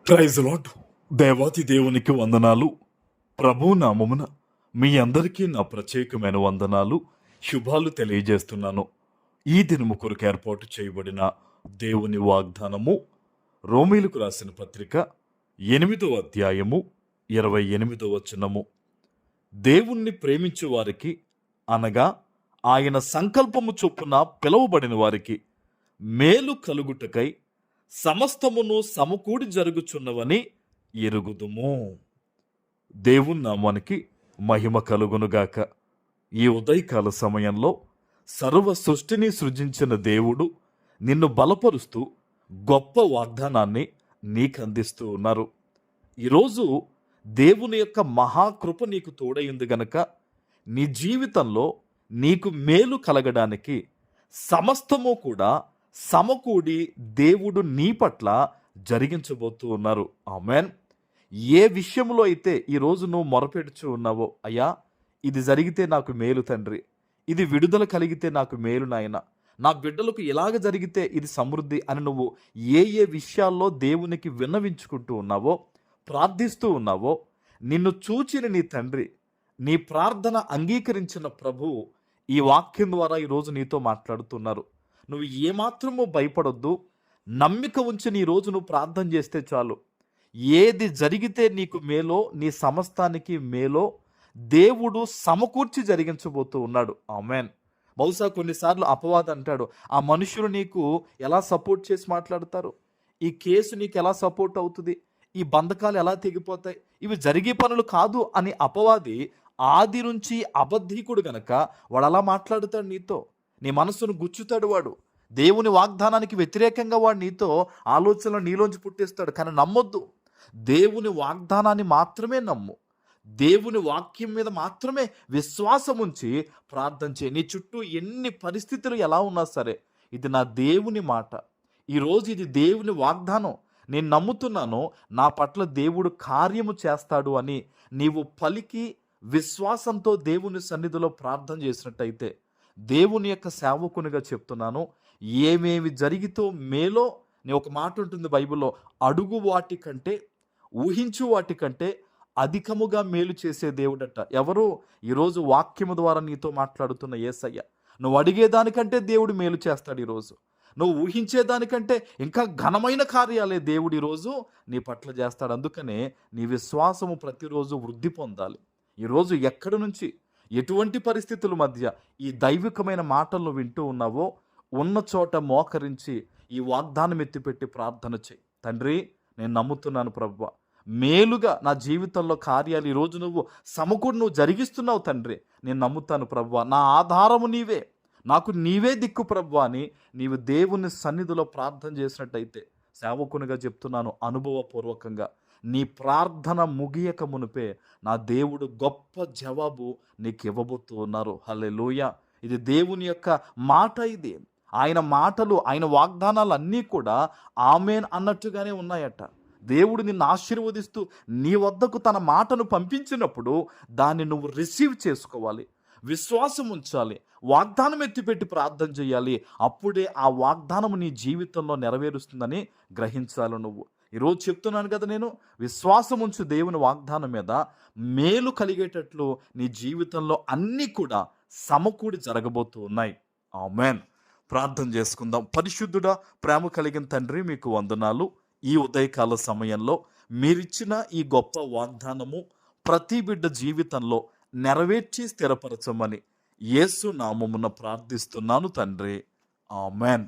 Praise lord. దేవాతి దేవునికి వందనాలు. ప్రభు నామమున మీ అందరికీ నా ప్రత్యేకమైన వందనాలు, శుభాలు తెలియజేస్తున్నాను. ఈ దినము కొరకు ఏర్పాటు చేయబడిన దేవుని వాగ్దానము రోమీలకు రాసిన పత్రిక 8వ అధ్యాయము 28వ వచనము. దేవుణ్ణి ప్రేమించు వారికి, అనగా ఆయన సంకల్పము చొప్పున పిలువబడిన వారికి మేలు కలుగుటకై సమస్తమును సమకూడి జరుగుచున్నవని ఎరుగుదుము. దేవుని నామానికి మహిమ కలుగునుగాక. ఈ ఉదయకాల సమయంలో సర్వ సృష్టిని సృజించిన దేవుడు నిన్ను బలపరుస్తూ గొప్ప వాగ్దానాన్ని నీకు అందిస్తూ ఉన్నారు. ఈరోజు దేవుని యొక్క మహాకృప నీకు తోడైంది గనక నీ జీవితంలో నీకు మేలు కలగడానికి సమస్తము కూడా సమకూడి దేవుడు నీ పట్ల జరిగించబోతూ ఉన్నారు. ఆమేన్. ఏ విషయంలో అయితే ఈరోజు నువ్వు మొరపెడుచు ఉన్నావో, అయ్యా ఇది జరిగితే నాకు మేలు తండ్రి, ఇది విడుదల కలిగితే నాకు మేలు నాయన, నా బిడ్డలకు ఇలాగ జరిగితే ఇది సమృద్ధి అని నువ్వు ఏ విషయాల్లో దేవునికి విన్నవించుకుంటూ ఉన్నావో, ప్రార్థిస్తూ ఉన్నావో, నిన్ను చూచిన నీ తండ్రి, నీ ప్రార్థన అంగీకరించిన ప్రభువు ఈ వాక్యం ద్వారా ఈరోజు నీతో మాట్లాడుతున్నారు. నువ్వు ఏమాత్రమూ భయపడొద్దు. నమ్మిక ఉంచి నీ రోజు నువ్వు ప్రార్థన చేస్తే చాలు. ఏది జరిగితే నీకు మేలో, నీ సమస్తానికి మేలో దేవుడు సమకూర్చి జరిగించబోతూ ఉన్నాడు. ఆమేన్. బహుశా కొన్నిసార్లు అపవాది అంటాడు, ఆ మనుషులు నీకు ఎలా సపోర్ట్ చేసి మాట్లాడతారు, ఈ కేసు నీకు ఎలా సపోర్ట్ అవుతుంది, ఈ బంధకాలు ఎలా తెగిపోతాయి, ఇవి జరిగే పనులు కాదు అని అపవాది ఆది నుంచి అబద్ధీకుడు గనక వాడు అలా మాట్లాడుతాడు నీతో. నీ మనసును గుచ్చుతాడు వాడు. దేవుని వాగ్దానానికి వ్యతిరేకంగా వాడు నీతో ఆలోచనలు నీలోంచి పుట్టిస్తాడు. కానీ నమ్మొద్దు. దేవుని వాగ్దానాన్ని మాత్రమే నమ్ము. దేవుని వాక్యం మీద మాత్రమే విశ్వాసం ఉంచి ప్రార్థన చేయి. నీ చుట్టూ ఎన్ని పరిస్థితులు ఎలా ఉన్నా సరే, ఇది నా దేవుని మాట, ఈరోజు ఇది దేవుని వాగ్దానం, నేను నమ్ముతున్నాను, నా పట్ల దేవుడు కార్యము చేస్తాడు అని నీవు పలికి విశ్వాసంతో దేవుని సన్నిధిలో ప్రార్థన చేసినట్టయితే, దేవుని యొక్క సేవకునిగా చెప్తున్నాను, ఏమేమి జరిగితో మేలో, నీ ఒక మాట ఉంటుంది బైబిల్లో, అడుగు వాటి కంటే, ఊహించు వాటి కంటే అధికముగా మేలు చేసే దేవుడట. ఎవరు? ఈరోజు వాక్యము ద్వారా నీతో మాట్లాడుతున్న యేసయ్య. నువ్వు అడిగేదానికంటే దేవుడు మేలు చేస్తాడు ఈరోజు. నువ్వు ఊహించేదానికంటే ఇంకా ఘనమైన కార్యాలే దేవుడు ఈరోజు నీ పట్ల చేస్తాడు. అందుకనే నీ విశ్వాసము ప్రతిరోజు వృద్ధి పొందాలి. ఈరోజు ఎక్కడి నుంచి, ఎటువంటి పరిస్థితుల మధ్య ఈ దైవికమైన మాటలను వింటూ ఉన్నావో, ఉన్న చోట మోకరించి ఈ వాగ్దానం ఎత్తిపెట్టి ప్రార్థన చేయి. తండ్రి, నేను నమ్ముతున్నాను ప్రభువా, మేలుగా నా జీవితంలో కార్యాలు ఈరోజు నువ్వు జరిగిస్తున్నావు తండ్రి. నేను నమ్ముతాను ప్రభువా, నా ఆధారము నీవే, నాకు నీవే దిక్కు ప్రభువా అని నీవు దేవుని సన్నిధిలో ప్రార్థన చేసినట్టయితే, సేవకునిగా చెప్తున్నాను అనుభవపూర్వకంగా, నీ ప్రార్థన ముగియక మునిపే నా దేవుడు గొప్ప జవాబు నీకు ఇవ్వబోతూ ఉన్నారు. హల్లెలూయా. ఇది దేవుని యొక్క మాట. ఇది ఆయన మాటలు, ఆయన వాగ్దానాలు అన్నీ కూడా ఆమేన్ అన్నట్టుగానే ఉన్నాయట. దేవుడు నిన్ను ఆశీర్వదిస్తూ నీ వద్దకు తన మాటను పంపించినప్పుడు దాన్ని నువ్వు రిసీవ్ చేసుకోవాలి, విశ్వాసం ఉంచాలి, వాగ్దానం ఎత్తిపెట్టి ప్రార్థన చేయాలి. అప్పుడే ఆ వాగ్దానం నీ జీవితంలో నెరవేరుస్తుందని గ్రహించాలి. నువ్వు ఈరోజు చెప్తున్నాను కదా, నేను విశ్వాసం ఉంచు దేవుని వాగ్దానం మీద, మేలు కలిగేటట్లు నీ జీవితంలో అన్నీ కూడా సమకూడి జరగబోతూ ఉన్నాయి. ఆమేన్. ప్రార్థన చేసుకుందాం. పరిశుద్ధుడా, ప్రేమ కలిగిన తండ్రి, మీకు వందనాలు. ఈ ఉదయకాల సమయంలో మీరిచ్చిన ఈ గొప్ప వాగ్దానము ప్రతి బిడ్డ జీవితంలో నెరవేర్చి స్థిరపరచమని యేసు నామమున ప్రార్థిస్తున్నాను తండ్రి. ఆమేన్.